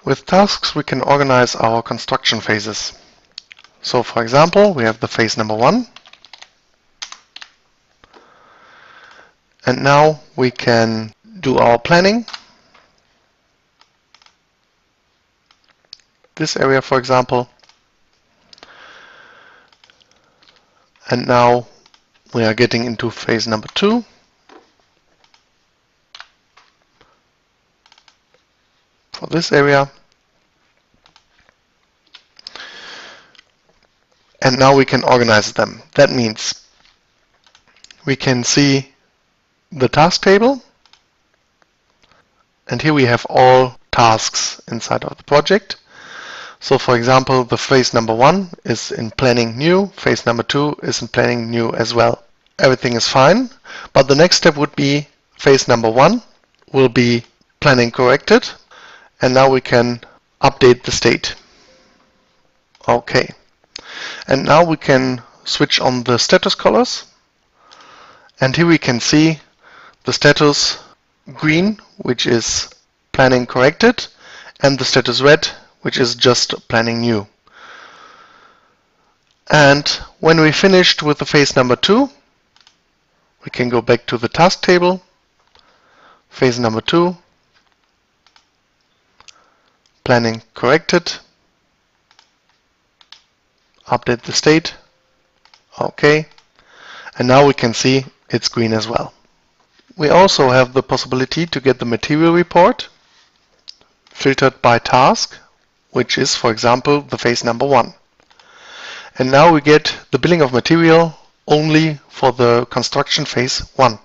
With tasks, we can organize our construction phases. So for example, we have the phase number 1. And now we can do our planning. This area, for example. And now we are getting into phase number 2. For this area. And now we can organize them. That means we can see the task table. And here we have all tasks inside of the project. So for example, the phase number 1 is in planning new, phase number 2 is in planning new as well. Everything is fine, but the next step would be phase number 1 will be planning corrected, and now we can update the state. Okay. And now we can switch on the status colors, and here we can see the status green, which is planning corrected, and the status red, which is just planning new. And when we finished with the phase number 2, we can go back to the task table, phase number 2, planning corrected, update the state, okay, and now we can see it's green as well. We also have the possibility to get the material report filtered by task, which is, for example, the phase number 1. And now we get the billing of material only for the construction phase 1.